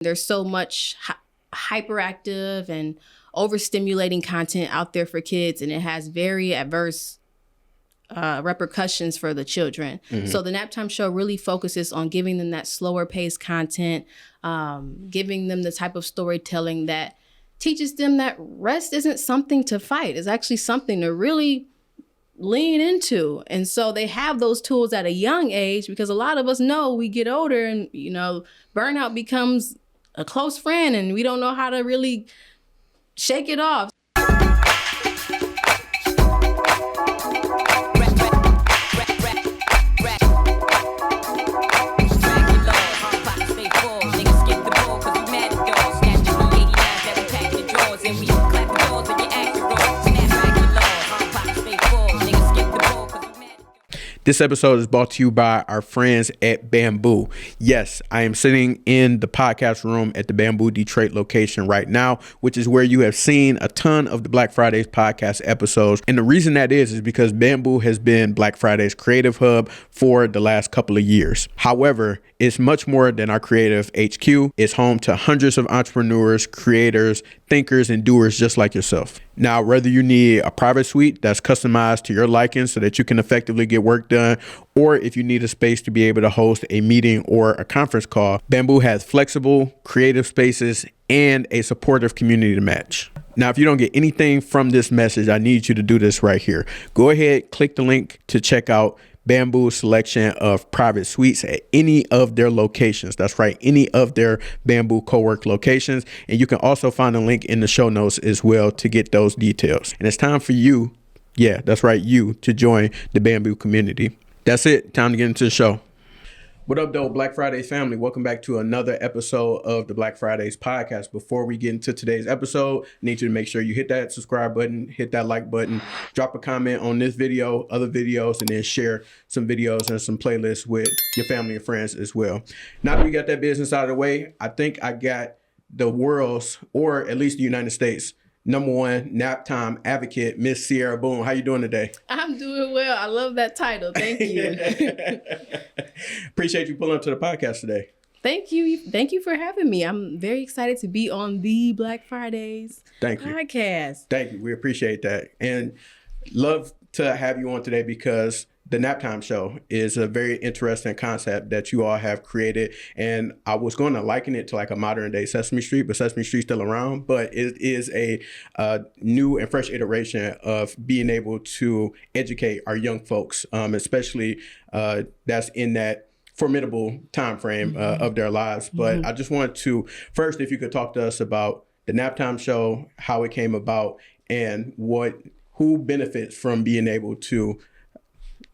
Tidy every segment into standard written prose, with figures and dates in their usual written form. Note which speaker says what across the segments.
Speaker 1: There's so much hyperactive and overstimulating content out there for kids, and it has very adverse repercussions for the children. So the Naptime Show really focuses on giving them that slower paced content, giving them the type of storytelling that teaches them that rest isn't something to fight. It's actually something to really lean into. And so they have those tools at a young age, because a lot of us know we get older and, burnout becomes a close friend and we don't know how to really shake it off.
Speaker 2: This episode is brought to you by our friends at Bamboo. Yes, I am sitting in the podcast room at the Bamboo Detroit location right now, which is where you have seen a ton of the Black Fridays podcast episodes. And the reason that is because Bamboo has been Black Friday's creative hub for the last couple of years. However, it's much more than our creative HQ. It's home to hundreds of entrepreneurs, creators, thinkers, and doers just like yourself. Now, whether you need a private suite that's customized to your liking so that you can effectively get work done, or if you need a space to be able to host a meeting or a conference call, Bamboo has flexible, creative spaces and a supportive community to match. Now, if you don't get anything from this message, I need you to do this right here. Go ahead, click the link to check out Bamboo's selection of private suites at any of their locations. That's right, any of their Bamboo co-work locations. And you can also find a link in the show notes as well to get those details. And it's time for you, yeah, that's right, you, to join the Bamboo community. That's it. Time to get into the show. What up, though, Black Fridays family? Welcome back to another episode of the Black Fridays podcast. Before we get into today's episode, I need you to make sure you hit that subscribe button, hit that like button, drop a comment on this video, other videos, and then share some videos and some playlists with your family and friends as well. Now that we got that business out of the way, I think I got the world's, or at least the United States, #1 nap time advocate, Miss Sierra Boone. How you doing today?
Speaker 1: I'm doing well. I love that title. Thank you.
Speaker 2: Appreciate you pulling up to the podcast today.
Speaker 1: Thank you. Thank you for having me. I'm very excited to be on the Black Fridays podcast.
Speaker 2: Thank you. We appreciate that. And love to have you on today because the Naptime Show is a very interesting concept that you all have created. And I was going to liken it to like a modern day Sesame Street, but Sesame Street's still around. But it is a new and fresh iteration of being able to educate our young folks, especially that's in that formidable time frame of their lives. But I just wanted to first, if you could talk to us about the Naptime Show, how it came about, and who benefits from being able to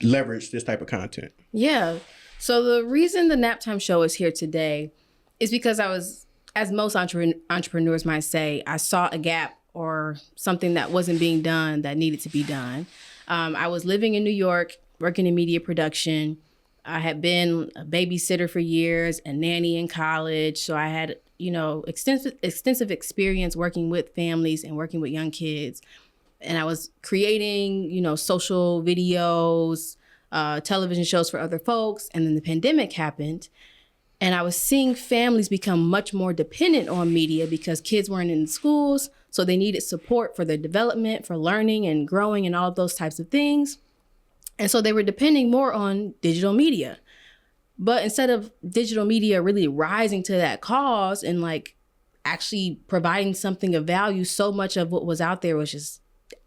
Speaker 2: leverage this type of content.
Speaker 1: Yeah. So the reason the Naptime Show is here today is because I was, as most entrepreneurs might say, I saw a gap or something that wasn't being done that needed to be done. I was living in New York, working in media production. I had been a babysitter for years, a nanny in college. So I had, extensive experience working with families and working with young kids. And I was creating, social videos, television shows for other folks. And then the pandemic happened. And I was seeing families become much more dependent on media because kids weren't in schools. So they needed support for their development, for learning and growing and all of those types of things. And so they were depending more on digital media. But instead of digital media really rising to that cause and actually providing something of value, so much of what was out there was just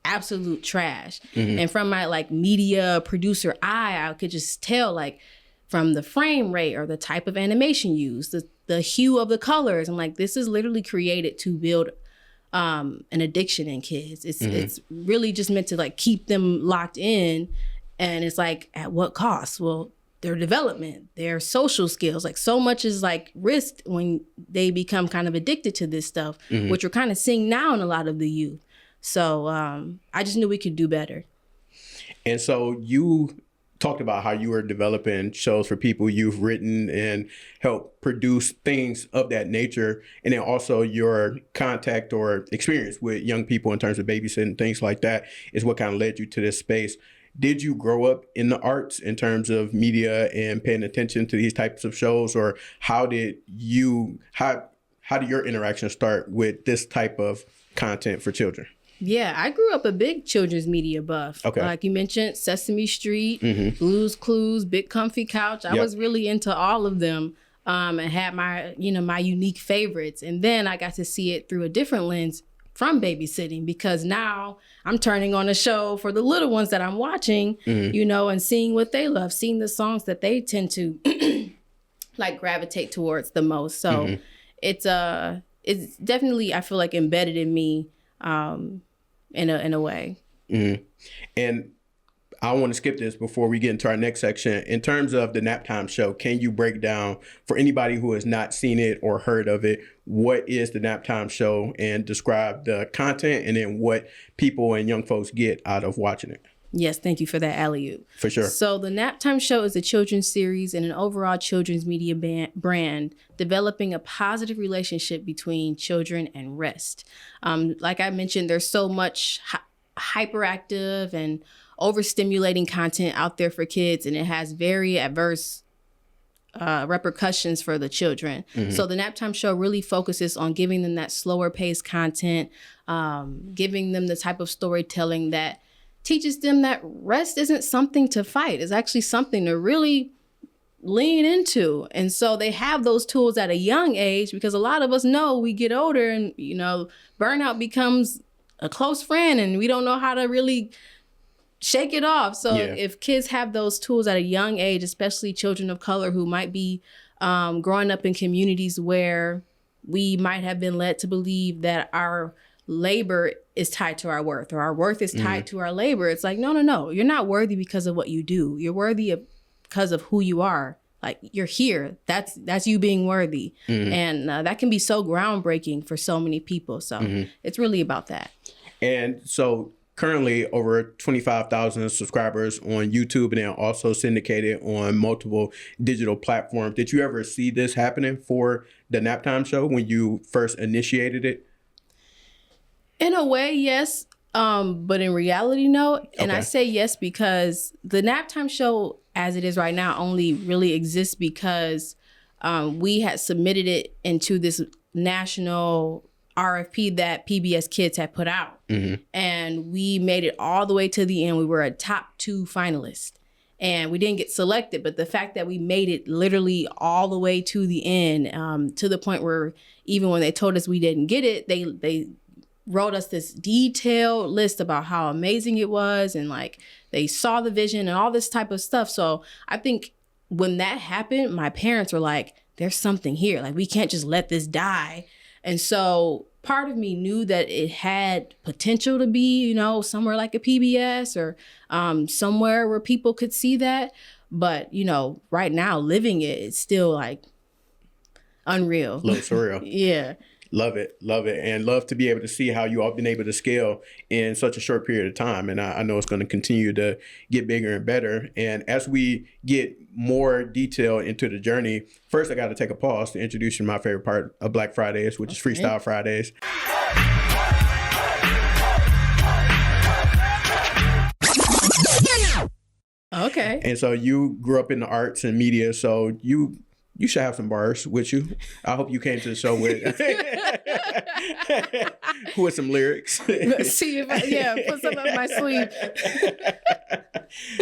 Speaker 1: absolute trash. And from my media producer eye, I could just tell from the frame rate or the type of animation used, the hue of the colors. I'm this is literally created to build an addiction in kids. It's really just meant to keep them locked in. And it's at what cost? Well, their development, their social skills, so much is risked when they become kind of addicted to this stuff, which we're kind of seeing now in a lot of the youth. So I just knew we could do better.
Speaker 2: And so you talked about how you were developing shows for people you've written and helped produce things of that nature. And then also your contact or experience with young people in terms of babysitting, things like that is what kind of led you to this space. Did you grow up in the arts in terms of media and paying attention to these types of shows? Or how how do your interactions start with this type of content for children?
Speaker 1: Yeah, I grew up a big children's media buff.
Speaker 2: Okay.
Speaker 1: Like you mentioned, Sesame Street, Blue's Clues, Big Comfy Couch. I was really into all of them, and had my unique favorites. And then I got to see it through a different lens from babysitting, because now I'm turning on a show for the little ones that I'm watching, and seeing what they love, seeing the songs that they tend to like gravitate towards the most. So it's definitely, I feel like, embedded in me in a way.
Speaker 2: And I want to skip this before we get into our next section. In terms of the Naptime show, can you break down for anybody who has not seen it or heard of it, what is the Naptime show, and describe the content and then what people and young folks get out of watching it?
Speaker 1: Yes, thank you for that alley-oop.
Speaker 2: For sure.
Speaker 1: So the Naptime show is a children's series and an overall children's media brand developing a positive relationship between children and rest. Like I mentioned, there's so much hyperactive and overstimulating content out there for kids, and it has very adverse repercussions for the children. So the Naptime show really focuses on giving them that slower paced content, giving them the type of storytelling that teaches them that rest isn't something to fight. It's actually something to really lean into. And so they have those tools at a young age, because a lot of us know we get older and, burnout becomes a close friend and we don't know how to really shake it off. So if kids have those tools at a young age, especially children of color who might be growing up in communities where we might have been led to believe that our labor is tied to our worth, or our worth is tied to our labor. It's like, no. You're not worthy because of what you do. You're worthy because of who you are. Like, you're here. That's you being worthy. And that can be so groundbreaking for so many people. So it's really about that.
Speaker 2: And so currently over 25,000 subscribers on YouTube, and then also syndicated on multiple digital platforms. Did you ever see this happening for the Naptime show when you first initiated it?
Speaker 1: In a way, yes. But in reality, no. And I say yes because the Naptime show, as it is right now, only really exists because we had submitted it into this national RFP that PBS Kids had put out. And we made it all the way to the end. We were a top 2 finalist. And we didn't get selected, but the fact that we made it literally all the way to the end, to the point where even when they told us we didn't get it, they wrote us this detailed list about how amazing it was, and like they saw the vision and all this type of stuff. So I think when that happened, my parents were like, there's something here. Like, we can't just let this die. And so part of me knew that it had potential to be, somewhere like a PBS or somewhere where people could see that. But, right now living it, it's still like unreal.
Speaker 2: A little surreal.
Speaker 1: Yeah.
Speaker 2: Love it. And love to be able to see how you all been able to scale in such a short period of time. And I know it's going to continue to get bigger and better. And as we get more detail into the journey, first I got to take a pause to introduce you to my favorite part of Black Fridays, which is Freestyle Fridays.
Speaker 1: Okay.
Speaker 2: And so you grew up in the arts and media, so you should have some bars with you. I hope you came to the show with some lyrics.
Speaker 1: See if put some up my sleeve.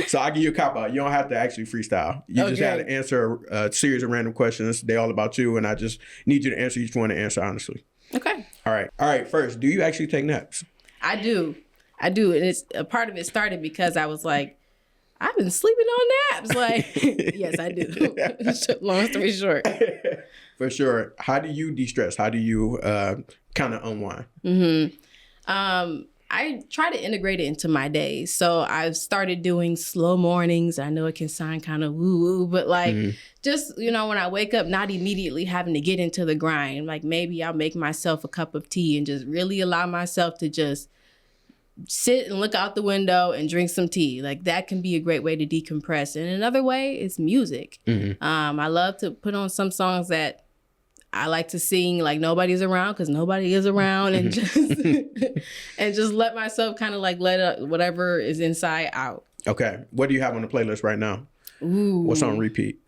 Speaker 2: So I'll give you a cop out. You don't have to actually freestyle. You just have to answer a series of random questions. They're all about you, and I just need you to answer each one and answer honestly.
Speaker 1: Okay.
Speaker 2: All right. First, do you actually take naps?
Speaker 1: I do. And it's a part of it started because I was like, I've been sleeping on naps. Like, yes, I do. Long story short.
Speaker 2: For sure. How do you de-stress? How do you kind of unwind?
Speaker 1: I try to integrate it into my days. So I've started doing slow mornings. I know it can sound kind of woo-woo, but like just, when I wake up, not immediately having to get into the grind. Like, maybe I'll make myself a cup of tea and just really allow myself to just sit and look out the window and drink some tea. Like, that can be a great way to decompress. And another way is music. I love to put on some songs that I like to sing like nobody's around, because nobody is around, and just and just let myself kind of like let whatever is inside out.
Speaker 2: Okay. What do you have on the playlist right now?
Speaker 1: Ooh.
Speaker 2: What's on repeat?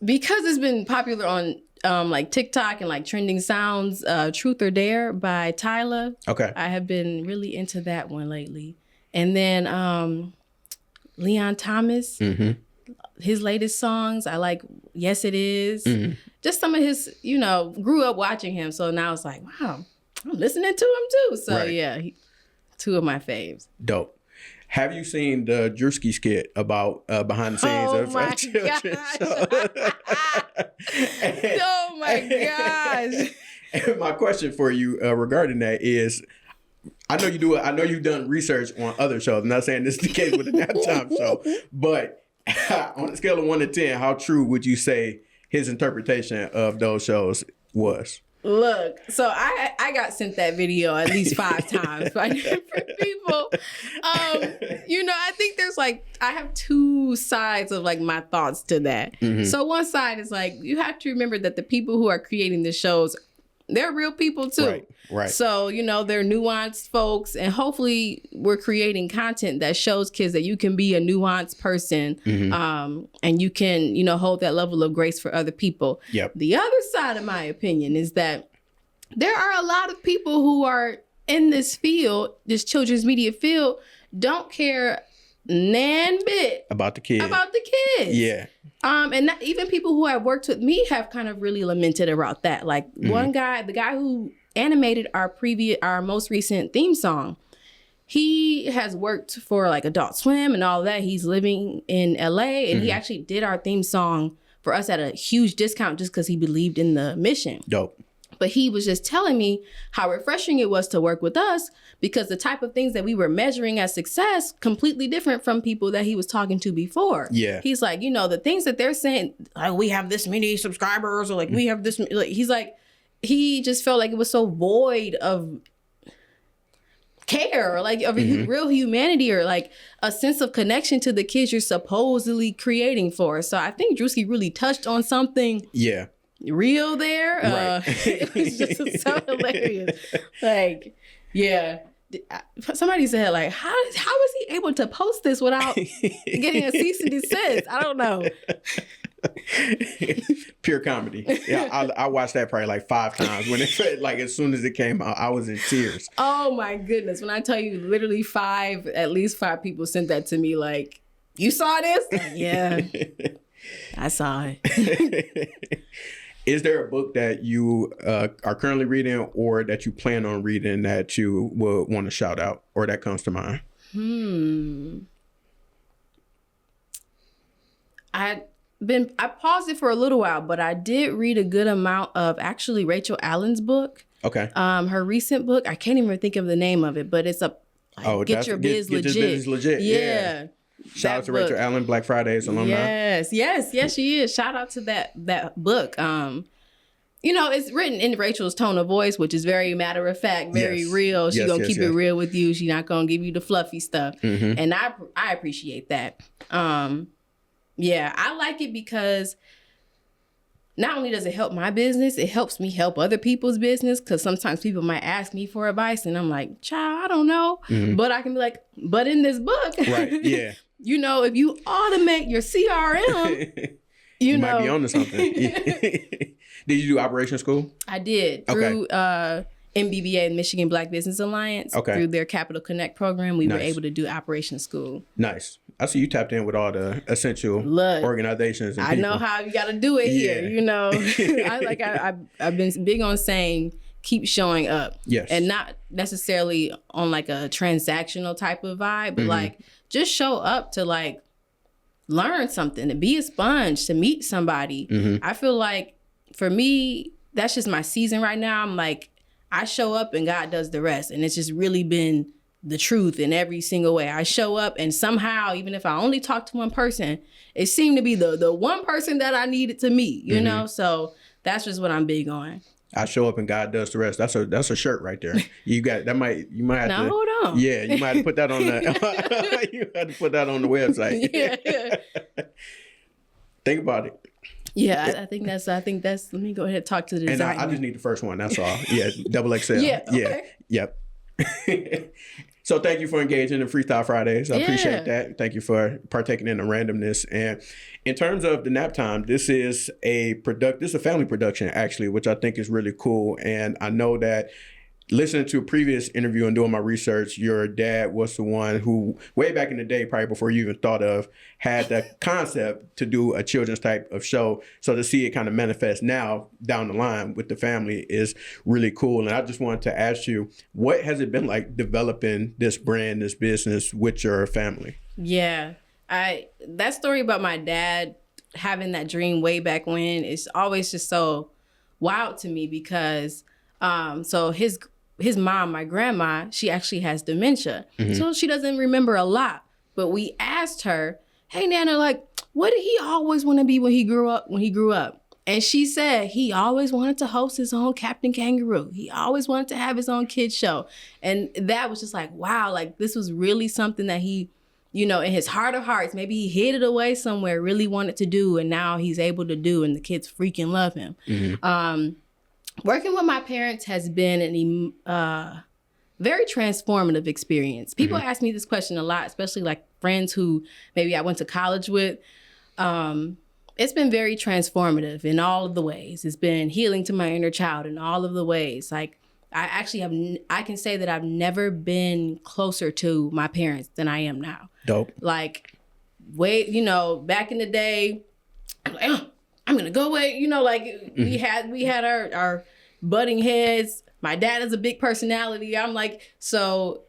Speaker 1: Because it's been popular on like TikTok and like trending sounds, Truth or Dare by Tyla.
Speaker 2: Okay.
Speaker 1: I have been really into that one lately. And then Leon Thomas, his latest songs, I like Yes It Is. Just some of his, grew up watching him. So now it's like, wow, I'm listening to him too. So yeah, two of my faves.
Speaker 2: Dope. Have you seen the Drewski skit about behind the scenes of children?
Speaker 1: Oh my gosh.
Speaker 2: And my question for you regarding that is, I know you do it. I know you've done research on other shows. I'm not saying this is the case with the Naptime show, but on a scale of 1 to 10, how true would you say his interpretation of those shows was?
Speaker 1: Look, so I got sent that video at least 5 times by different people. I think there's I have 2 sides of my thoughts to that. So one side is you have to remember that the people who are creating the shows, they're real people too.
Speaker 2: Right.
Speaker 1: So, they're nuanced folks, and hopefully we're creating content that shows kids that you can be a nuanced person, and you can, hold that level of grace for other people.
Speaker 2: Yep.
Speaker 1: The other side of my opinion is that there are a lot of people who are in this field, this children's media field, don't care nan bit
Speaker 2: about the kids. Yeah.
Speaker 1: And not, even people who have worked with me have kind of really lamented about that. One guy, the guy who animated our most recent theme song, he has worked for Adult Swim and all that. He's living in LA, and he actually did our theme song for us at a huge discount just because he believed in the mission.
Speaker 2: Dope.
Speaker 1: But he was just telling me how refreshing it was to work with us, because the type of things that we were measuring as success completely different from people that he was talking to before.
Speaker 2: Yeah.
Speaker 1: He's like, the things that they're saying, we have this many subscribers, or we have this, he's like, he just felt like it was so void of care, of real humanity, or a sense of connection to the kids you're supposedly creating for. So I think Drewski really touched on something.
Speaker 2: Yeah.
Speaker 1: Real there.
Speaker 2: Right.
Speaker 1: It was just so hilarious. Yeah. Somebody said, how was he able to post this without getting a cease and desist? I don't know.
Speaker 2: Pure comedy. Yeah, I watched that probably 5 times. When it as soon as it came out, I was in tears.
Speaker 1: Oh my goodness. When I tell you literally at least 5 people sent that to me you saw this? Yeah. I saw it.
Speaker 2: Is there a book that you are currently reading, or that you plan on reading, that you would want to shout out, or that comes to mind?
Speaker 1: I paused it for a little while, but I did read a good amount of actually Rachel Allen's book.
Speaker 2: Okay.
Speaker 1: Her recent book, I can't even think of the name of it, but it's Get Your Biz Legit.
Speaker 2: Your Biz Legit. Yeah. Shout out to Rachel Allen, Black Fridays alumni.
Speaker 1: Yes, she is. Shout out to that book. It's written in Rachel's tone of voice, which is very matter of fact, very real. She's gonna keep it real with you. She's not gonna give you the fluffy stuff, and I appreciate that. I like it because not only does it help my business, it helps me help other people's business, because sometimes people might ask me for advice and I'm like, child, I don't know. But I can be like, but in this book,
Speaker 2: right? Yeah.
Speaker 1: If you automate your CRM,
Speaker 2: you might be onto something. Did you do Operation School?
Speaker 1: I did. Through MBBA, Michigan Black Business Alliance. Through their Capital Connect program, we were able to do Operation School.
Speaker 2: Nice. I see you tapped in with all the essential organizations and
Speaker 1: people. I know how you got to do it here, I've been big on saying keep showing up.
Speaker 2: Yes.
Speaker 1: And not necessarily on a transactional type of vibe, but just show up to learn something, to be a sponge, to meet somebody. I feel like for me, that's just my season right now. I'm I show up and God does the rest. And it's just really been the truth in every single way. I show up, and somehow, even if I only talk to one person, it seemed to be the one person that I needed to meet, you know? So that's just what I'm big on.
Speaker 2: I show up and God does the rest. That's a shirt right there. You might have
Speaker 1: now,
Speaker 2: to
Speaker 1: hold on.
Speaker 2: Yeah, you might have to put that on the you had to put that on the website.
Speaker 1: Yeah.
Speaker 2: Think about it.
Speaker 1: Yeah, I think that's let me go ahead and talk to the designer.
Speaker 2: And I just need the first one, that's all. Yeah, XXL.
Speaker 1: Yeah, okay.
Speaker 2: Yep. So thank you for engaging in Freestyle Fridays. I appreciate
Speaker 1: Yeah.
Speaker 2: that. Thank you for partaking in the randomness. And in terms of the nap time, this is a family production actually, which I think is really cool. And I know that listening to a previous interview and doing my research, your dad was the one who, way back in the day, probably before you even thought of, had the concept to do a children's type of show. So to see it kind of manifest now down the line with the family is really cool. And I just wanted to ask you, what has it been like developing this brand, this business with your family?
Speaker 1: Yeah. That story about my dad having that dream way back when is always just so wild to me because so his mom, my grandma, she actually has dementia. So she doesn't remember a lot. But we asked her, hey, Nana, like, what did he always want to be when he grew up? And she said he always wanted to host his own Captain Kangaroo. He always wanted to have his own kids show. And that was just like, wow, like this was really something that he, you know, in his heart of hearts, maybe he hid it away somewhere, really wanted to do. And now he's able to do, and the kids freaking love him. Working with my parents has been a very transformative experience. People ask me this question a lot, especially like friends who maybe I went to college with. It's been very transformative in all of the ways. It's been healing to my inner child in all of the ways. Like I can say that I've never been closer to my parents than I am now.
Speaker 2: Dope.
Speaker 1: Like back in the day, I'm like, oh, I'm gonna go away. You know, like we had our butting heads. My dad is a big personality. I'm like, so,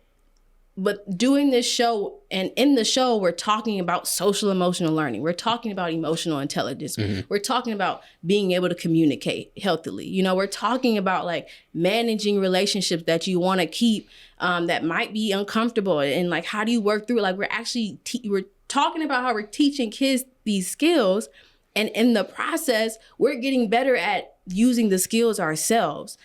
Speaker 1: but doing this show, and in the show, we're talking about social emotional learning. We're talking about emotional intelligence. We're talking about being able to communicate healthily. You know, we're talking about like managing relationships that you want to keep that might be uncomfortable, and like how do you work through it? Like we're actually we're talking about how we're teaching kids these skills. And in the process, we're getting better at using the skills ourselves.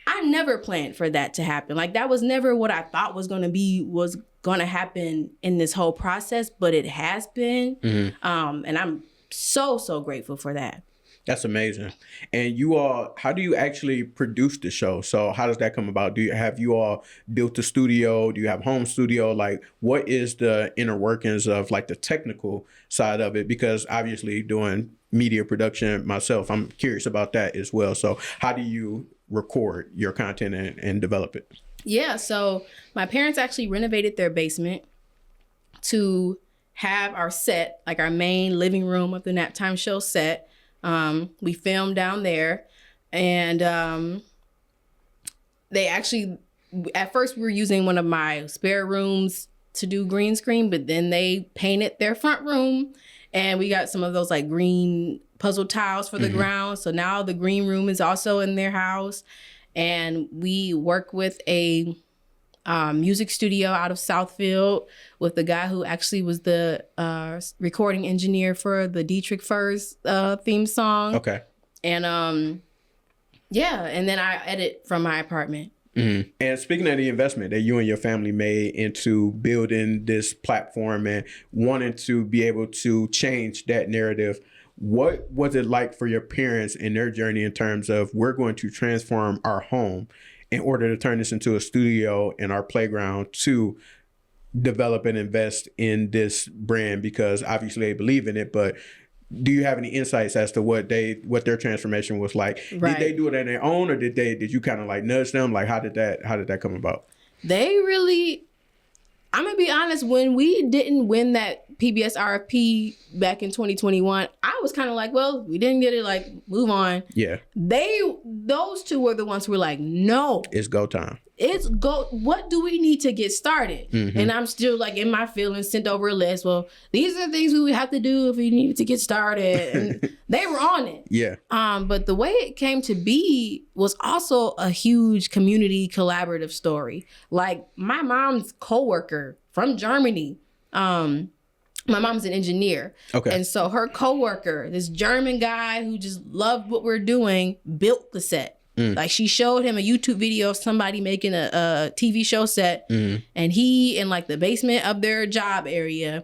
Speaker 1: I never planned for that to happen. Like that was never what I thought was going to happen in this whole process, but it has been. And I'm so, so grateful for that.
Speaker 2: That's amazing. And how do you actually produce the show? So how does that come about? Have you all built a studio? Do you have home studio? Like what is the inner workings of like the technical side of it? Because obviously doing media production myself, I'm curious about that as well. So how do you record your content and develop it?
Speaker 1: Yeah. So my parents actually renovated their basement to have our set, like our main living room of the Naptime Show set. We filmed down there, and they actually, at first we were using one of my spare rooms to do green screen, but then they painted their front room, and we got some of those like green puzzle tiles for the ground. So now the green room is also in their house, and we work with a music studio out of Southfield with the guy who actually was the recording engineer for the Dietrich Furs theme song.
Speaker 2: Okay.
Speaker 1: And and then I edit from my apartment.
Speaker 2: And speaking of the investment that you and your family made into building this platform and wanting to be able to change that narrative, what was it like for your parents in their journey in terms of we're going to transform our home in order to turn this into a studio and our playground to develop and invest in this brand? Because obviously they believe in it, but do you have any insights as to what their transformation was like?
Speaker 1: Right.
Speaker 2: Did they do it on their own, or did you kind of like nudge them? Like how did that come about?
Speaker 1: They really, I'm gonna be honest, when we didn't win that PBS RFP back in 2021, I was kind of like, well, we didn't get it, like move on.
Speaker 2: Yeah.
Speaker 1: Those two were the ones who were like, no,
Speaker 2: It's go time.
Speaker 1: it's go. What do we need to get started? And I'm still like in my feelings, sent over a list. Well, these are the things we would have to do if we needed to get started. And they were on it.
Speaker 2: Yeah.
Speaker 1: But the way it came to be was also a huge community collaborative story. Like my mom's coworker from Germany, my mom's an engineer.
Speaker 2: Okay.
Speaker 1: And so her coworker, this German guy who just loved what we're doing, built the set. Like she showed him a YouTube video of somebody making a TV show set, and he, in like the basement of their job area,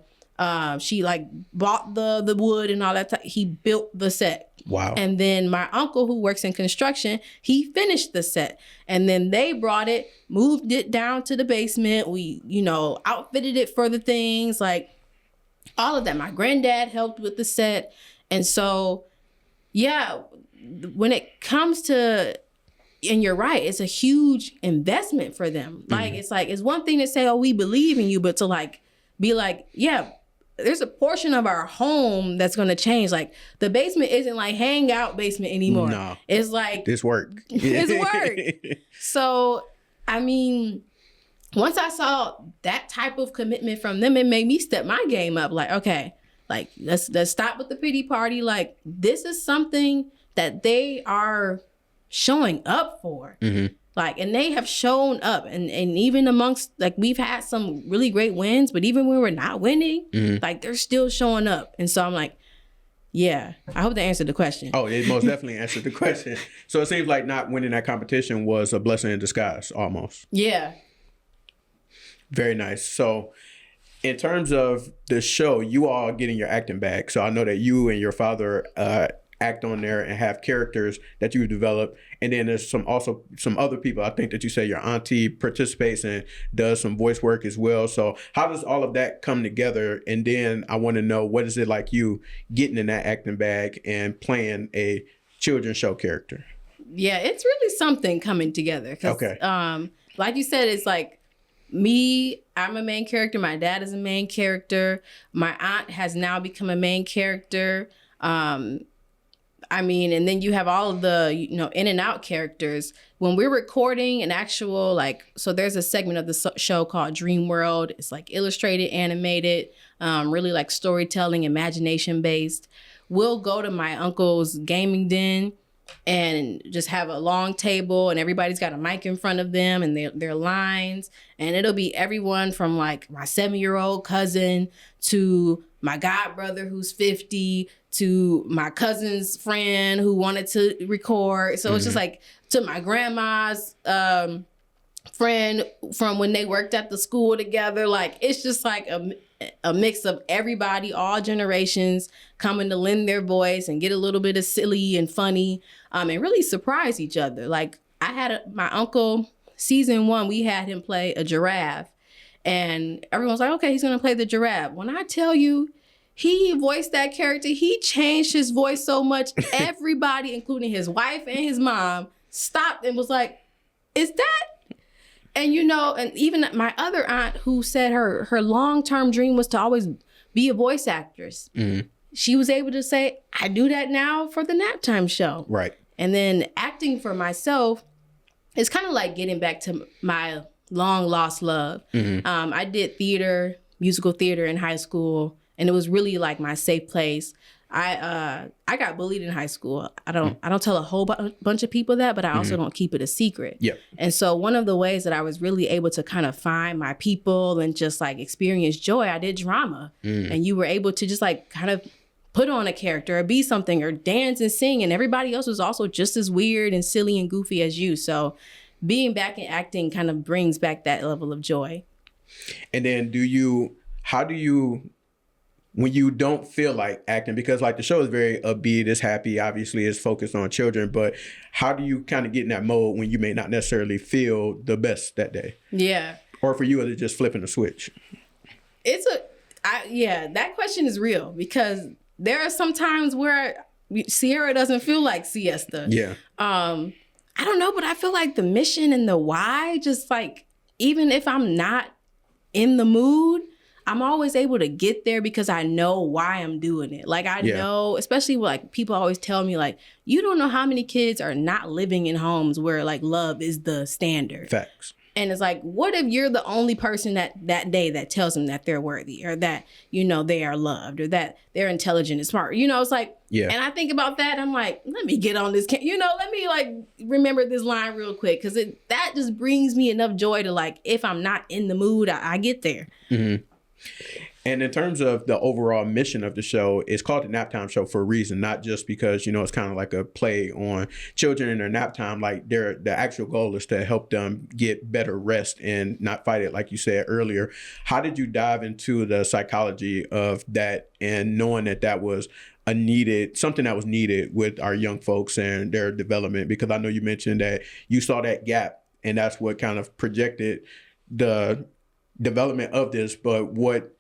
Speaker 1: she like bought the wood and all that. He built the set.
Speaker 2: Wow.
Speaker 1: And then my uncle, who works in construction, he finished the set. And then they brought it, moved it down to the basement. We, outfitted it for the things, like all of that. My granddad helped with the set. And so, yeah, when it comes to, and you're right, it's a huge investment for them. Like, it's one thing to say, oh, we believe in you, but to like, be like, yeah, there's a portion of our home that's going to change. Like, the basement isn't like hangout basement anymore.
Speaker 2: No.
Speaker 1: It's like,
Speaker 2: It's work.
Speaker 1: it's work. So, I mean, once I saw that type of commitment from them, it made me step my game up. Like, okay, like let's stop with the pity party. Like, this is something that they are showing up for. Like, and they have shown up, and even amongst, like, we've had some really great wins, but even when we're not winning, like, they're still showing up. And so I'm like, yeah, I hope that answered the question.
Speaker 2: Oh, it most definitely answered the question. So it seems like not winning that competition was a blessing in disguise, almost.
Speaker 1: Yeah.
Speaker 2: Very nice. So in terms of the show, you all getting your acting back. So I know that you and your father act on there and have characters that you've developed. And then there's some other people. I think that you say your auntie participates and does some voice work as well. So how does all of that come together? And then I want to know, what is it like you getting in that acting bag and playing a children's show character?
Speaker 1: Yeah, it's really something coming together.
Speaker 2: Okay.
Speaker 1: Like you said, it's like me, I'm a main character. My dad is a main character. My aunt has now become a main character. I mean, and then you have all of the, in and out characters. When we're recording an actual, like, so there's a segment of the show called Dream World. It's like illustrated, animated, really like storytelling, imagination based. We'll go to my uncle's gaming den and just have a long table, and everybody's got a mic in front of them and their lines. And it'll be everyone from like my 7-year-old cousin to my god brother who's 50 to my cousin's friend who wanted to record. So it's just like to my grandma's friend from when they worked at the school together. Like, it's just like a mix of everybody, all generations coming to lend their voice and get a little bit of silly and funny, and really surprise each other. Like, I had my uncle, season 1, we had him play a giraffe, and everyone's like, okay, he's going to play the giraffe. When I tell you, he voiced that character, he changed his voice so much, everybody, including his wife and his mom, stopped and was like, is that? And, and even my other aunt, who said her long-term dream was to always be a voice actress. She was able to say, I do that now for the Naptime show.
Speaker 2: Right.
Speaker 1: And then acting for myself is kind of like getting back to my long lost love. I did musical theater in high school, and it was really like my safe place. I got bullied in high school. I don't tell a whole bunch of people that, but I also don't keep it a secret.
Speaker 2: Yep.
Speaker 1: And so one of the ways that I was really able to kind of find my people and just like experience joy, I did drama. And you were able to just like kind of put on a character or be something or dance and sing, and everybody else was also just as weird and silly and goofy as you. So being back in acting kind of brings back that level of joy.
Speaker 2: And then how do you, when you don't feel like acting, because like the show is very upbeat, it's happy, obviously it's focused on children, but how do you kind of get in that mode when you may not necessarily feel the best that day?
Speaker 1: Yeah.
Speaker 2: Or for you, is it just flipping a switch?
Speaker 1: That question is real, because there are some times where Sierra doesn't feel like siesta.
Speaker 2: Yeah.
Speaker 1: I don't know, but I feel like the mission and the why, just like, even if I'm not in the mood, I'm always able to get there because I know why I'm doing it. Like, I know, especially like people always tell me, like, you don't know how many kids are not living in homes where like love is the standard.
Speaker 2: Facts.
Speaker 1: And it's like, what if you're the only person that day that tells them that they're worthy, or that, they are loved, or that they're intelligent and smart? It's like, and I think about that. I'm like, let me get on this, let me like remember this line real quick. Cause that just brings me enough joy to, like, if I'm not in the mood, I get there.
Speaker 2: And in terms of the overall mission of the show, it's called the Naptime Show for a reason, not just because, it's kind of like a play on children in their nap time. Like, the actual goal is to help them get better rest and not fight it, like you said earlier. How did you dive into the psychology of that, and knowing that was something that was needed with our young folks and their development? Because I know you mentioned that you saw that gap and that's what kind of projected the development of this. But what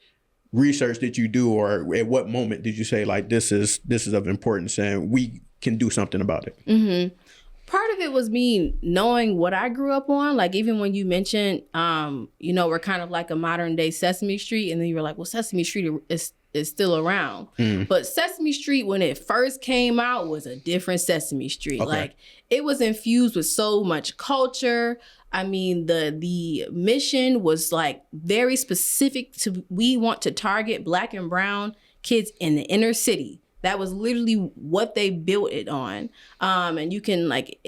Speaker 2: research did you do, or at what moment did you say, like, this is of importance and we can do something about it?
Speaker 1: Mm-hmm. Part of it was me knowing what I grew up on. Like, even when you mentioned, we're kind of like a modern day Sesame Street. And then you were like, well, Sesame Street is still around. But Sesame Street, when it first came out, was a different Sesame Street. Okay. Like, it was infused with so much culture. I mean, the mission was like very specific to, we want to target Black and brown kids in the inner city. That was literally what they built it on. And you can, like,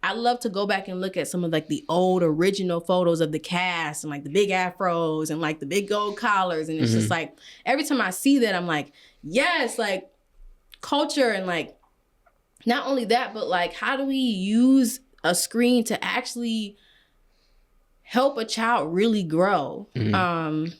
Speaker 1: I love to go back and look at some of like the old original photos of the cast and like the big afros and like the big gold collars. And it's just like, every time I see that, I'm like, yes, like culture. And like, not only that, but like, how do we use a screen to actually help a child really grow? And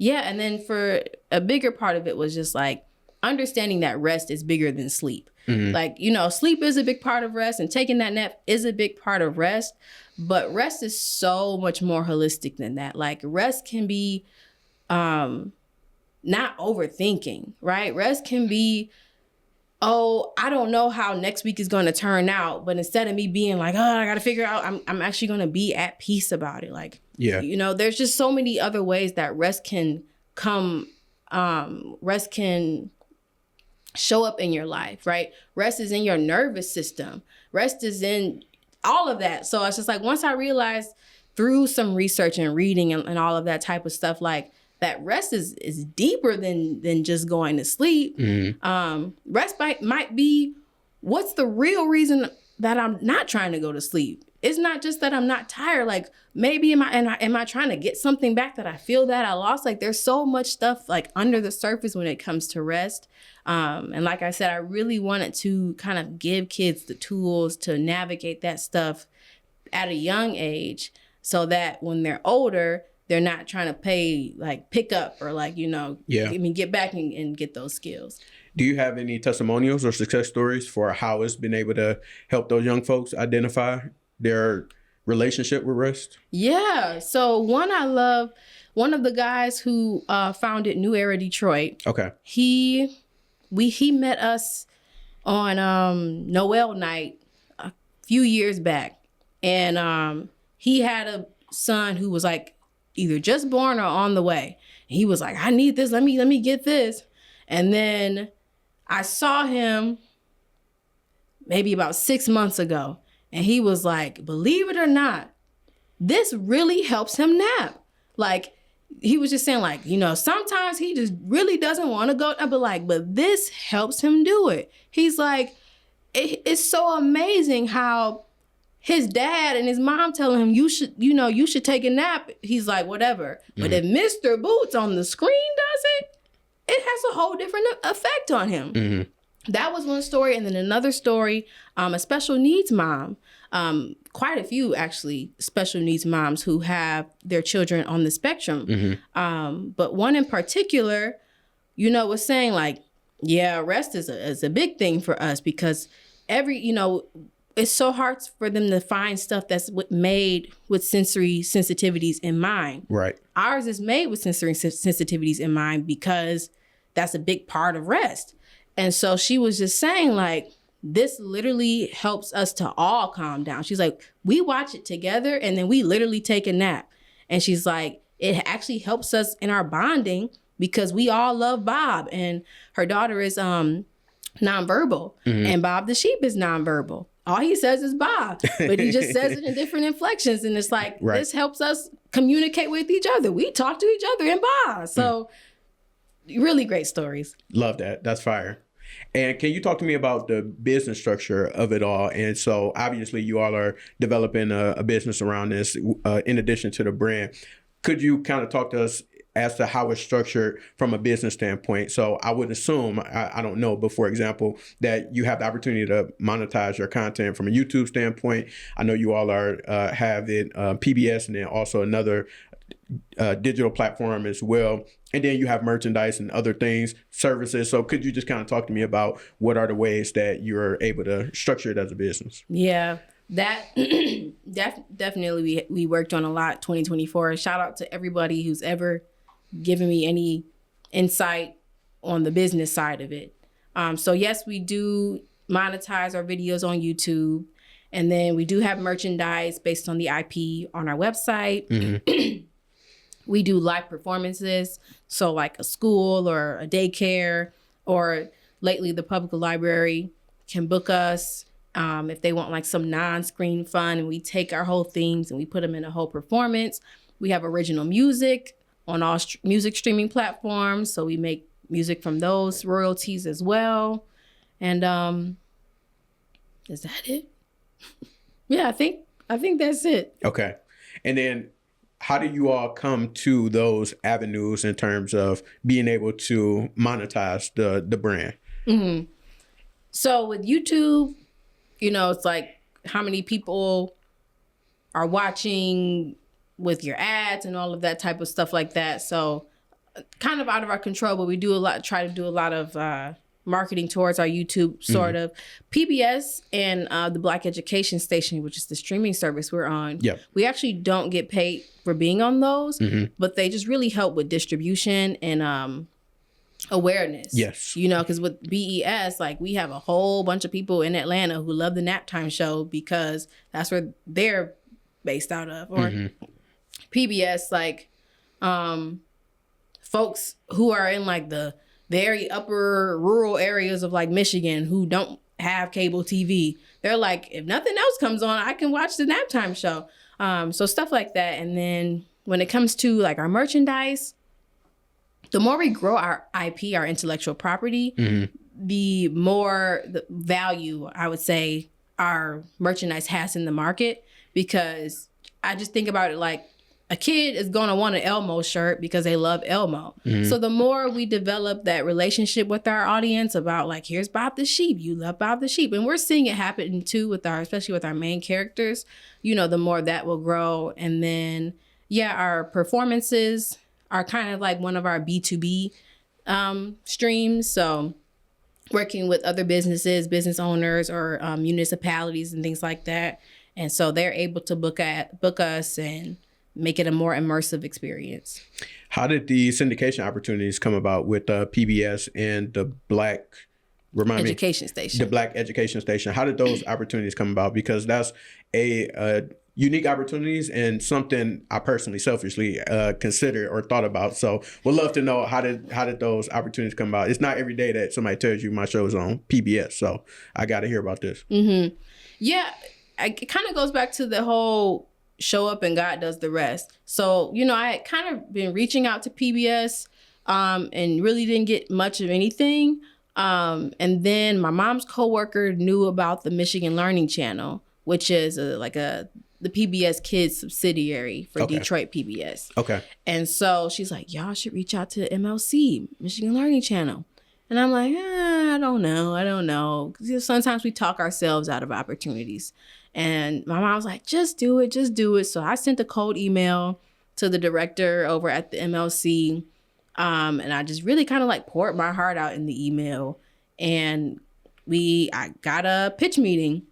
Speaker 1: then for a bigger part of it was just like, understanding that rest is bigger than sleep. Like, sleep is a big part of rest, and taking that nap is a big part of rest, but rest is so much more holistic than that. Like, rest can be not overthinking, right? Rest can be, oh, I don't know how next week is going to turn out, but instead of me being like, oh, I got to figure out, I'm actually going to be at peace about it. Like, there's just so many other ways that rest can come. Rest can show up in your life, right? Rest is in your nervous system. Rest is in all of that. So it's just like, once I realized through some research and reading and all of that type of stuff, like that rest is deeper than just going to sleep. Rest might be, what's the real reason that I'm not trying to go to sleep? It's not just that I'm not tired. Like, maybe am I trying to get something back that I feel that I lost? Like, there's so much stuff like under the surface when it comes to rest. And like I said, I really wanted to kind of give kids the tools to navigate that stuff at a young age, so that when they're older, they're not trying to pick up or get back and get those skills.
Speaker 2: Do you have any testimonials or success stories for how it's been able to help those young folks identify their relationship with rest?
Speaker 1: Yeah. So one I love, one of the guys who founded New Era Detroit.
Speaker 2: Okay.
Speaker 1: He met us on Noel night a few years back, and he had a son who was like either just born or on the way. And he was like, I need this. Let me get this. And then I saw him maybe about 6 months ago. And he was like, believe it or not, this really helps him nap. Like, he was just saying, like, sometimes he just really doesn't want to go. But this helps him do it. He's like, it's so amazing how his dad and his mom telling him, you should take a nap. He's like, whatever. But if Mr. Boots on the screen does it, it has a whole different effect on him. That was one story. And then another story, a special needs mom, quite a few actually special needs moms who have their children on the spectrum. But one in particular, was saying like, yeah, rest is a big thing for us, because it's so hard for them to find stuff that's made with sensory sensitivities in mind. Right. Ours is made with sensory sensitivities in mind because that's a big part of rest. And so she was just saying, like, this literally helps us to all calm down. She's like, we watch it together and then we literally take a nap. And she's like, it actually helps us in our bonding because we all love Bob. And her daughter is nonverbal. And Bob the sheep is nonverbal. All he says is Bob, but he just says it in different inflections. And it's like, this helps us communicate with each other. We talk to each other in Bob. So really great stories.
Speaker 2: Love that. That's fire. And can you talk to me about the business structure of it all? And so obviously you all are developing a business around this in addition to the brand. Could you kind of talk to us as to how it's structured from a business standpoint? So I would assume, I don't know, but for example, that you have the opportunity to monetize your content from a YouTube standpoint. I know you all are have it PBS and then also another digital platform as well. And then you have merchandise and other things, services. So could you just kind of talk to me about what are the ways that you're able to structure it as a business?
Speaker 1: Yeah, that definitely we worked on a lot 2024. Shout out to everybody who's ever given me any insight on the business side of it. So yes, we do monetize our videos on YouTube. And then we do have merchandise based on the IP on our website. Mm-hmm. We do live performances. So like a school or a daycare, or lately the public library can book us if they want like some non-screen fun. And we take our whole themes and we put them in a whole performance. We have original music on all music streaming platforms. So we make music from those royalties as well. And is that it? Yeah, I think that's it.
Speaker 2: Okay. And then how do you all come to those avenues in terms of being able to monetize the brand?
Speaker 1: Mm-hmm. So with YouTube, it's like how many people are watching with your ads and all of that type of stuff like that. So kind of out of our control, but we try to do a lot of marketing towards our YouTube, sort of. PBS and the Black Education Station, which is the streaming service we're on. Yep. We actually don't get paid for being on those, but they just really help with distribution and awareness. Yes. Because with BES, like we have a whole bunch of people in Atlanta who love the Naptime show because that's where they're based out of. Or PBS, like folks who are in like the very upper rural areas of like Michigan who don't have cable TV. They're like, if nothing else comes on, I can watch the Naptime show. So stuff like that. And then when it comes to like our merchandise, the more we grow our IP, our intellectual property, the more the value, I would say, our merchandise has in the market. Because I just think about it like, a kid is going to want an Elmo shirt because they love Elmo. So the more we develop that relationship with our audience about like, here's Bob the Sheep, you love Bob the Sheep. And we're seeing it happen too especially with our main characters, the more that will grow. And then, our performances are kind of like one of our B2B streams. So working with other business owners or municipalities and things like that. And so they're able to book us and make it a more immersive experience.
Speaker 2: How did the syndication opportunities come about with PBS and the Black
Speaker 1: Education Station?
Speaker 2: The Black Education Station. How did those opportunities come about? Because that's a unique opportunities and something I personally selfishly considered or thought about. So would love to know how did those opportunities come about? It's not every day that somebody tells you my show is on PBS. So I got to hear about this.
Speaker 1: Yeah, it kind of goes back to the whole show up and God does the rest. So, I had kind of been reaching out to PBS and really didn't get much of anything. And then my mom's coworker knew about the Michigan Learning Channel, which is the PBS Kids subsidiary for Detroit PBS. Okay. And so she's like, y'all should reach out to MLC, Michigan Learning Channel. And I'm like, I don't know. Because sometimes we talk ourselves out of opportunities. And my mom was like, just do it. So I sent a cold email to the director over at the MLC. And I just really kind of like poured my heart out in the email. And I got a pitch meeting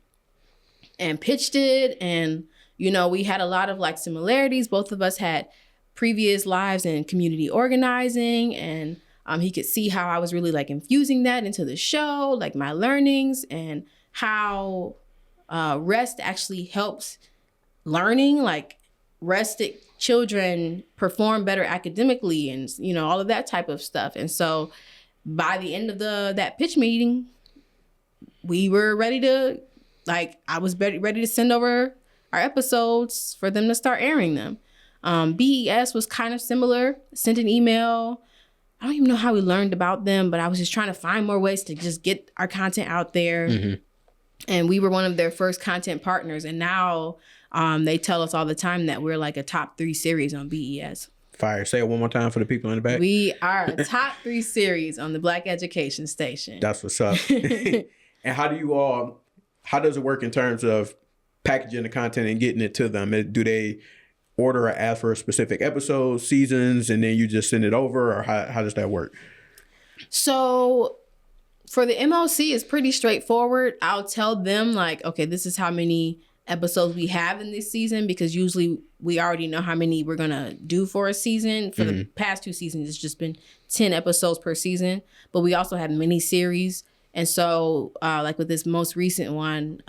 Speaker 1: and pitched it. And, we had a lot of like similarities. Both of us had previous lives in community organizing, and he could see how I was really like infusing that into the show, like my learnings, and how rest actually helps learning, like rested children perform better academically and, all of that type of stuff. And so by the end of that pitch meeting, we were ready to, I was ready to send over our episodes for them to start airing them. BES was kind of similar, sent an email. I don't even know how we learned about them, but I was just trying to find more ways to just get our content out there. And we were one of their first content partners. And now they tell us all the time that we're like a top 3 series on BES.
Speaker 2: Fire. Say it one more time for the people in the back.
Speaker 1: We are a top 3 series on the Black Education Station.
Speaker 2: That's what's up. And how does it work in terms of packaging the content and getting it to them? Do they order or ask for specific episodes, seasons, and then you just send it over, or how does that work?
Speaker 1: So for the MOC, it's pretty straightforward. I'll tell them like, okay, this is how many episodes we have in this season, because usually we already know how many we're gonna do for a season. For the past 2 seasons, it's just been 10 episodes per season, but we also have mini series. And so like with this most recent one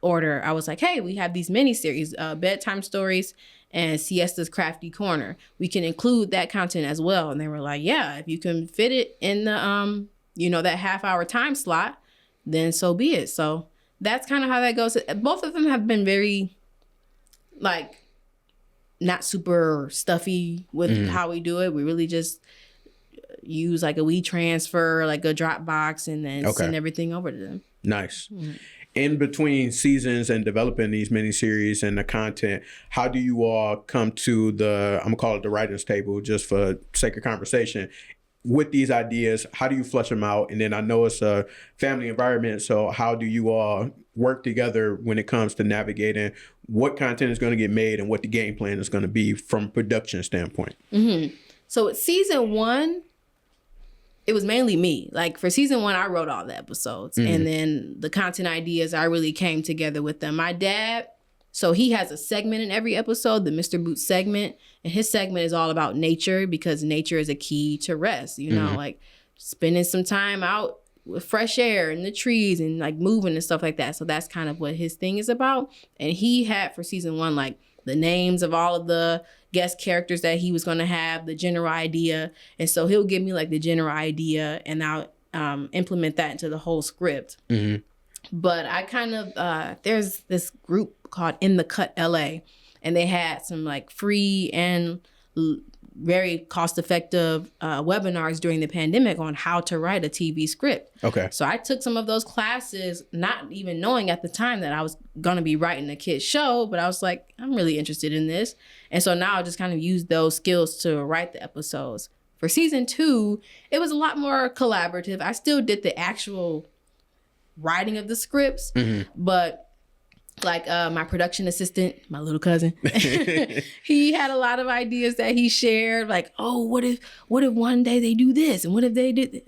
Speaker 1: order, I was like, hey, we have these mini series, bedtime stories and Siesta's Crafty Corner. We can include that content as well. And they were like, yeah, if you can fit it in the that half-hour time slot, then so be it. So that's kind of how that goes. Both of them have been very, like, not super stuffy with how we do it. We really just use like a WeTransfer, like a Dropbox, and then send everything over to them.
Speaker 2: Nice. In between seasons and developing these miniseries and the content, how do you all come to I'm gonna call it the writer's table just for sake of conversation, with these ideas? How do you flush them out? And then I know it's a family environment, so how do you all work together when it comes to navigating what content is going to get made and what the game plan is going to be from a production standpoint?
Speaker 1: So with season 1, it was mainly me. Like for season 1, I wrote all the episodes, and then the content ideas, I really came together with them. My dad, so he has a segment in every episode, the Mr. Boots segment, and his segment is all about nature, because nature is a key to rest, like spending some time out with fresh air and the trees and like moving and stuff like that. So that's kind of what his thing is about. And he had for season 1, like the names of all of the guest characters that he was going to have, the general idea. And so he'll give me like the general idea, and I'll implement that into the whole script. But I kind of, there's this group called In the Cut LA, and they had some like free and very cost-effective webinars during the pandemic on how to write a TV script.
Speaker 2: Okay.
Speaker 1: So I took some of those classes, not even knowing at the time that I was going to be writing a kid's show, but I was like, I'm really interested in this. And so now I just kind of use those skills to write the episodes. For season 2, it was a lot more collaborative. I still did the actual writing of the scripts, but like my production assistant, my little cousin, he had a lot of ideas that he shared. Like, oh, what if one day they do this, and what if they did?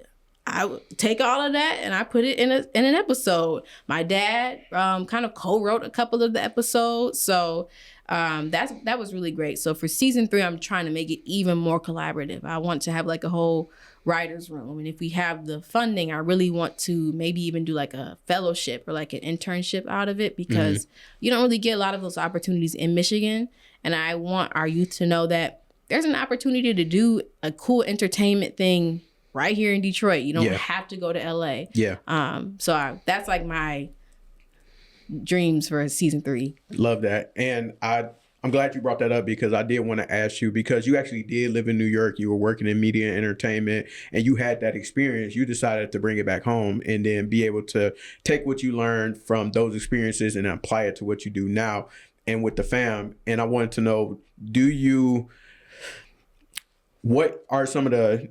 Speaker 1: I would take all of that and I put it in an episode. My dad kind of co-wrote a couple of the episodes, so that was really great. So for season 3, I'm trying to make it even more collaborative. I want to have like a whole writer's room, and if we have the funding, I really want to maybe even do like a fellowship or like an internship out of it, because you don't really get a lot of those opportunities in Michigan. And I want our youth to know that there's an opportunity to do a cool entertainment thing right here in Detroit. You don't have to go to LA. So that's like my dreams for season 3.
Speaker 2: Love that. And I'm glad you brought that up, because I did want to ask you, because you actually did live in New York, you were working in media and entertainment, and you had that experience. You decided to bring it back home and then be able to take what you learned from those experiences and apply it to what you do now and with the fam. And I wanted to know, what are some of the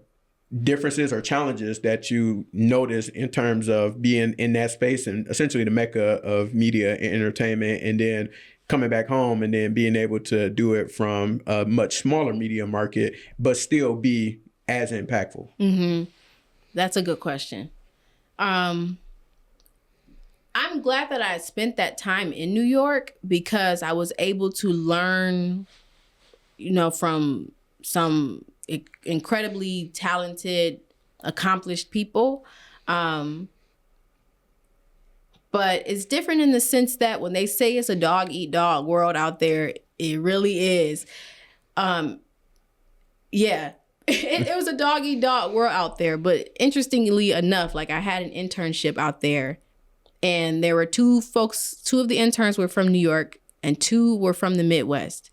Speaker 2: differences or challenges that you notice in terms of being in that space and essentially the mecca of media and entertainment, and then coming back home and then being able to do it from a much smaller media market, but still be as impactful?
Speaker 1: That's a good question. I'm glad that I spent that time in New York, because I was able to learn, from some incredibly talented, accomplished people. But it's different in the sense that when they say it's a dog-eat-dog world out there, it really is. It was a dog-eat-dog world out there. But interestingly enough, like I had an internship out there, and there were 2 of the interns were from New York and 2 were from the Midwest.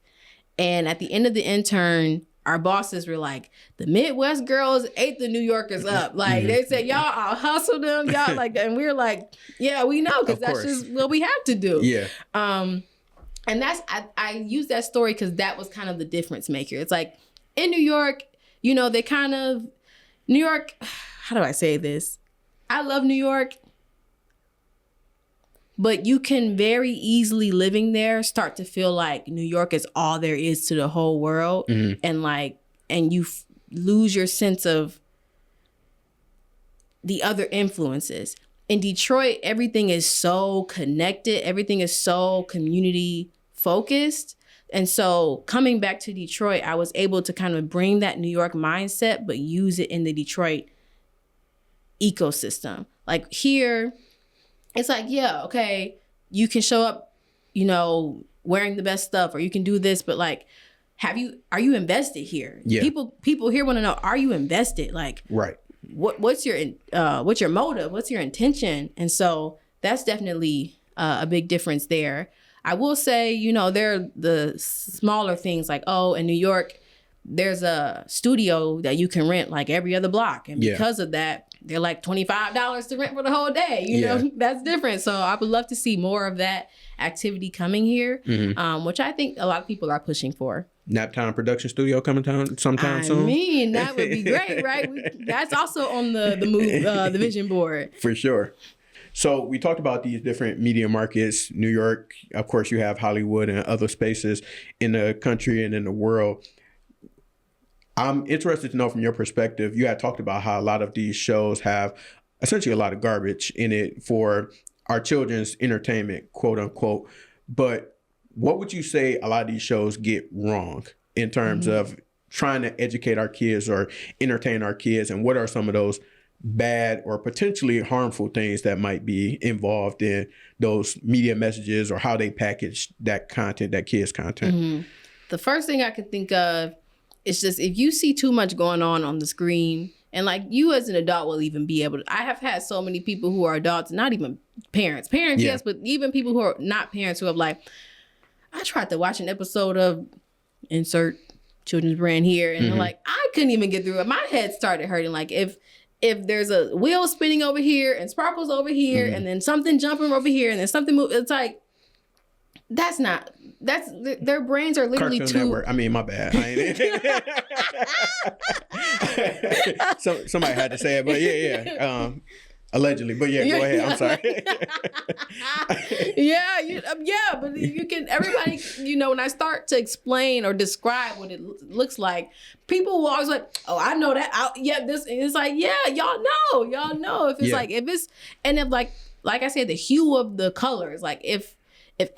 Speaker 1: And at the end of the intern, our bosses were like, the Midwest girls ate the New Yorkers up. Like they said, y'all, I'll hustle them. Y'all like, and we were like, yeah, we know, because that's just what we have to do. And that's, I use that story because that was kind of the difference maker. It's like in New York, they kind of, New York, how do I say this? I love New York. But you can very easily living there start to feel like New York is all there is to the whole world. And you lose your sense of the other influences. In Detroit, everything is so connected. Everything is so community focused. And so coming back to Detroit, I was able to kind of bring that New York mindset, but use it in the Detroit ecosystem. Like here, it's like, yeah, okay, you can show up, wearing the best stuff, or you can do this, but like, are you invested here?
Speaker 2: Yeah.
Speaker 1: People here want to know, are you invested? Like,
Speaker 2: right.
Speaker 1: What's your motive? What's your intention? And so that's definitely a big difference there. I will say, there are the smaller things like, in New York, there's a studio that you can rent like every other block. And because of that, they're like $25 to rent for the whole day. You know, that's different. So I would love to see more of that activity coming here, which I think a lot of people are pushing for.
Speaker 2: Naptime production studio coming down sometime soon.
Speaker 1: I mean, that would be great, right? That's also on the move, the vision board.
Speaker 2: For sure. So we talked about these different media markets. New York, of course, you have Hollywood and other spaces in the country and in the world. I'm interested to know from your perspective, you had talked about how a lot of these shows have essentially a lot of garbage in it for our children's entertainment, quote unquote. But what would you say a lot of these shows get wrong in terms of trying to educate our kids or entertain our kids? And what are some of those bad or potentially harmful things that might be involved in those media messages or how they package that content, that kids' content?
Speaker 1: The first thing I can think of is just if you see too much going on the screen, and like you as an adult will even be able to, I have had so many people who are adults, not even parents, yes, but even people who are not parents who have like, I tried to watch an episode of insert children's brand here, and they're like, I couldn't even get through it. My head started hurting. Like if there's a wheel spinning over here and sparkles over here, and then something jumping over here, and then something moving, it's like, their brains are literally
Speaker 2: Cartoon Network. I mean, my bad. Somebody had to say it, but yeah. Allegedly, but yeah, go ahead. I'm sorry.
Speaker 1: But you can, everybody, when I start to explain or describe what it looks like, people will always like, oh, I know that. This, and it's like, yeah, y'all know. If it's and if like I said, the hue of the colors, like if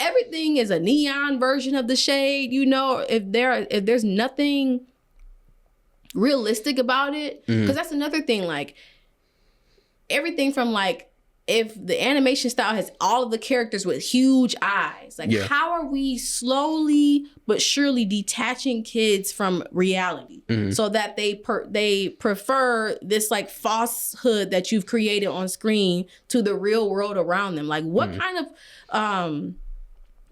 Speaker 1: everything is a neon version of the shade, if there's nothing realistic about it, because that's another thing, like everything from like, if the animation style has all of the characters with huge eyes, like how are we slowly but surely detaching kids from reality so that they prefer this like falsehood that you've created on screen to the real world around them? Like what kind of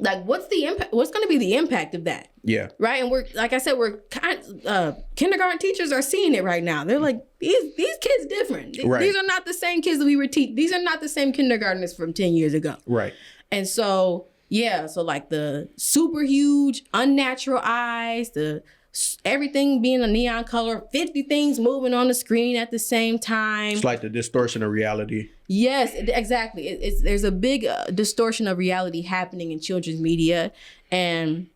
Speaker 1: like what's the impact? What's going to be the impact of that? Yeah. Right. And we're, like I said, kindergarten teachers are seeing it right now. They're like, these kids different. These are not the same kids that we were teaching. These are not the same kindergartners from 10 years ago. Right. And so, so like the super huge, unnatural eyes, everything being a neon color, 50 things moving on the screen at the same time.
Speaker 2: It's like the distortion of reality.
Speaker 1: Yes, exactly. There's a big distortion of reality happening in children's media, and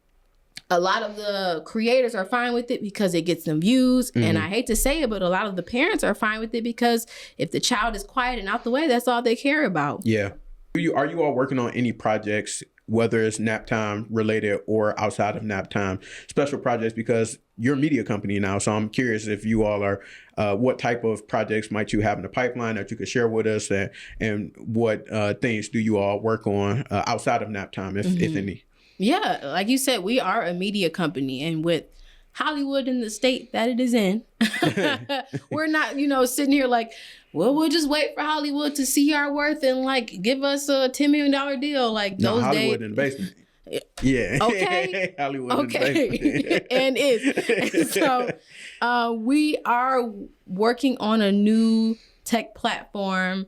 Speaker 1: a lot of the creators are fine with it because it gets them views. And I hate to say it, but a lot of the parents are fine with it because if the child is quiet and out the way, that's all they care about. Yeah.
Speaker 2: Are you all working on any projects, whether it's nap time related or outside of nap time, special projects? Because you're a media company now, so I'm curious if you all are, what type of projects might you have in the pipeline that you could share with us, and what things do you all work on outside of nap time, if any?
Speaker 1: Yeah, like you said, we are a media company, and with Hollywood in the state that it is in, we're not, sitting here like, well, we'll just wait for Hollywood to see our worth and like give us a $10 million deal. Like those
Speaker 2: Hollywood
Speaker 1: days.
Speaker 2: in the basement. Yeah.
Speaker 1: Okay.
Speaker 2: Hollywood in the basement.
Speaker 1: And is. So we are working on a new tech platform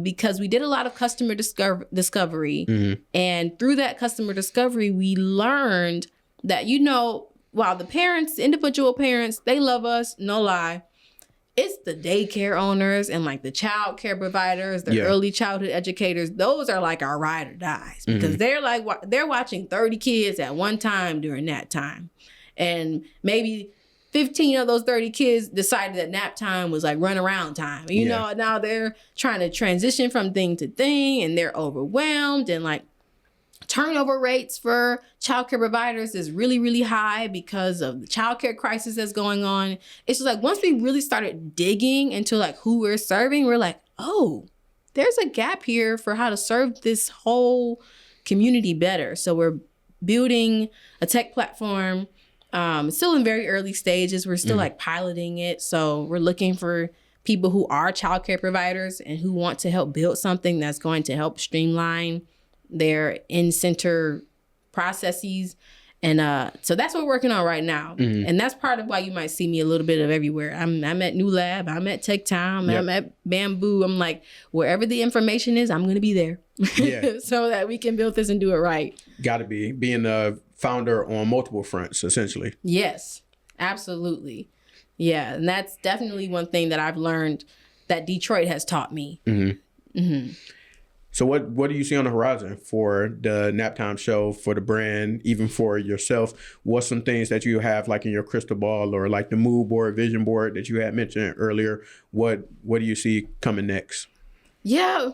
Speaker 1: because we did a lot of customer discovery. And through that customer discovery, we learned that, while the parents, individual parents, they love us, no lie. it's the daycare owners and like the child care providers, the early childhood educators. Those are like our ride or dies because they're watching 30 kids at one time during nap time. And maybe 15 of those 30 kids decided that nap time was like run around time. You know, now they're trying to transition from thing to thing and they're overwhelmed, and like turnover rates for childcare providers is really, really high because of the childcare crisis that's going on. It's just like once we really started digging into like who we're serving, we're like, oh, there's a gap here for how to serve this whole community better. So we're building a tech platform. It's still in very early stages. We're still like piloting it. So we're looking for people who are childcare providers and who want to help build something that's going to help streamline their in-center processes. And so that's what we're working on right now. And that's part of why you might see me a little bit of everywhere. I'm at New Lab, I'm at Tech Town, I'm at Bamboo. I'm like, wherever the information is, I'm going to be there so that we can build this and do it right.
Speaker 2: Got to be being a founder on multiple fronts, essentially.
Speaker 1: Yes, absolutely. Yeah, and that's definitely one thing that I've learned that Detroit has taught me.
Speaker 2: So what do you see on the horizon for the Naptime show, for the brand, even for yourself? What's some things that you have like in your crystal ball or like the mood board, vision board that you had mentioned earlier? What do you see coming next?
Speaker 1: Yeah.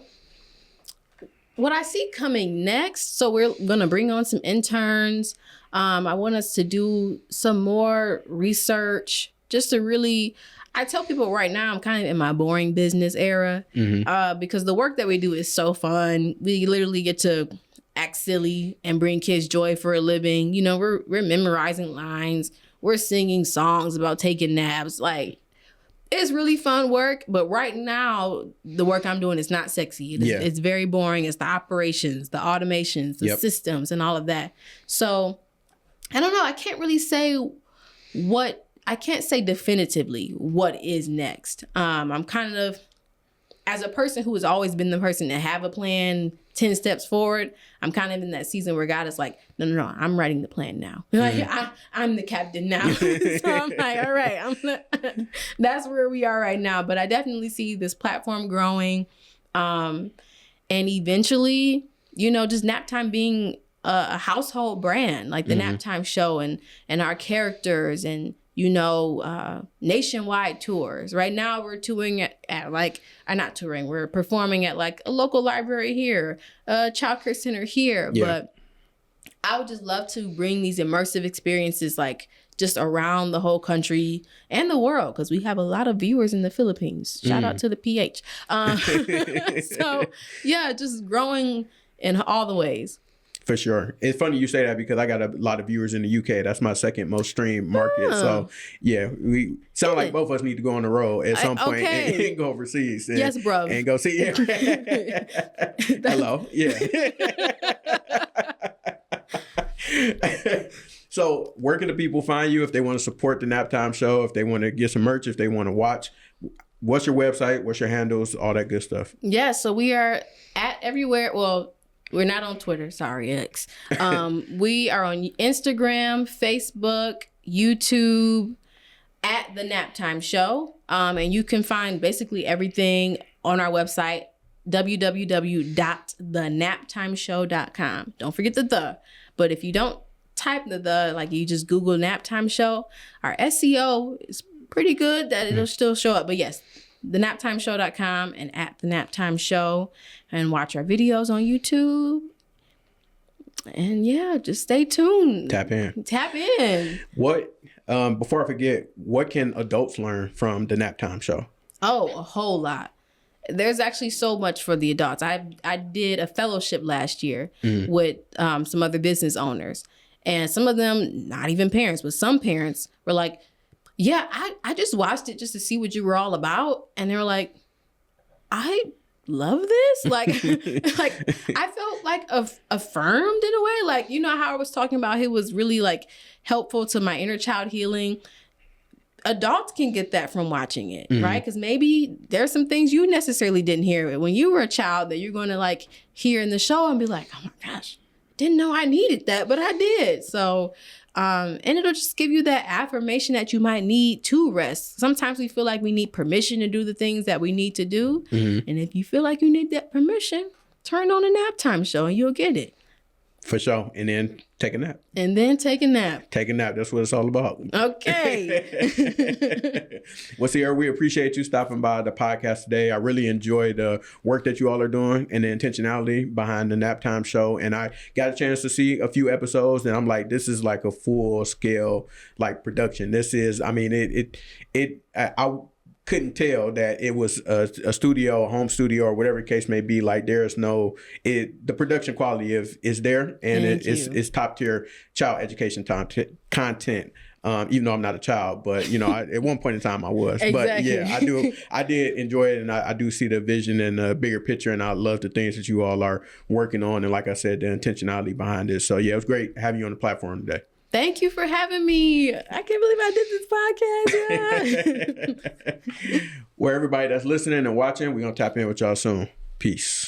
Speaker 1: What I see coming next, so we're going to bring on some interns. I want us to do some more research just to really... I tell people right now I'm kind of in my boring business era because the work that we do is so fun. We literally get to act silly and bring kids joy for a living. You know, we're memorizing lines. We're singing songs about taking naps. Like, it's really fun work. But right now, the work I'm doing is not sexy. It's very boring. It's the operations, the automations, the systems, and all of that. So, I don't know. I can't really say I can't say definitively what is next. I'm kind of, as a person who has always been the person to have a plan 10 steps forward, I'm kind of in that season where God is like, no, I'm writing the plan now. Like, I'm the captain now. So I'm like, all right, that's where we are right now. But I definitely see this platform growing. And eventually, you know, just Naptime being a household brand, like the Naptime show and our characters and, you know, nationwide tours. Right now we're touring we're performing at like a local library here, a childcare center here. But I would just love to bring these immersive experiences like just around the whole country and the world, because we have a lot of viewers in the Philippines. Shout out to the PH. So yeah, just growing in all the ways.
Speaker 2: For sure. It's funny you say that because I got a lot of viewers in the UK. That's my second most streamed market. So yeah, we sound like both of us need to go on the road at some point and go overseas.
Speaker 1: Yes, bro.
Speaker 2: And go see. Hello. Yeah. So where can the people find you if they want to support the Naptime show, if they want to get some merch, if they want to watch? What's your website? What's your handles? All that good stuff.
Speaker 1: Yeah, so we are at everywhere. Well, we're not on Twitter. Sorry, X. We are on Instagram, Facebook, YouTube, at The Naptime Show. And you can find basically everything on our website, www.thenaptimeshow.com. Don't forget the. But if you don't type the, like you just Google Naptime Show, our SEO is pretty good that it'll still show up. But yes, thenaptimeshow.com and at The Naptime Show, and watch our videos on YouTube. And yeah, just stay tuned.
Speaker 2: Tap in.
Speaker 1: What,
Speaker 2: before I forget, what can adults learn from the Naptime Show?
Speaker 1: Oh, a whole lot. There's actually so much for the adults. I did a fellowship last year with some other business owners. And some of them, not even parents, but some parents were like, yeah, I just watched it just to see what you were all about. And they were like, I love this. Like, I felt like affirmed in a way. Like, you know how I was talking about it was really like helpful to my inner child healing. Adults can get that from watching it, right? Because maybe there's some things you necessarily didn't hear when you were a child that you're going to like hear in the show and be like, oh my gosh, didn't know I needed that, but I did. So, and it'll just give you that affirmation that you might need to rest. Sometimes we feel like we need permission to do the things that we need to do. And if you feel like you need that permission, turn on a nap time show and you'll get it.
Speaker 2: For sure. And then take a nap.
Speaker 1: And then take a nap.
Speaker 2: Take a nap. That's what it's all about.
Speaker 1: Okay.
Speaker 2: Well, Sierra, we appreciate you stopping by the podcast today. I really enjoy the work that you all are doing and the intentionality behind the nap time show. And I got a chance to see a few episodes and I'm like, this is like a full scale like production. This is, I mean, I couldn't tell that it was a studio, a home studio, or whatever the case may be. Like there's no, the production quality is there, and it's top tier child education content. Even though I'm not a child, but at one point in time I was.
Speaker 1: Exactly.
Speaker 2: But yeah, I did enjoy it, and I do see the vision and the bigger picture, and I love the things that you all are working on, and like I said, the intentionality behind this. So yeah, it was great having you on the platform today.
Speaker 1: Thank you for having me. I can't believe I did this podcast. Yeah.
Speaker 2: Well, everybody that's listening and watching, we're going to tap in with y'all soon. Peace.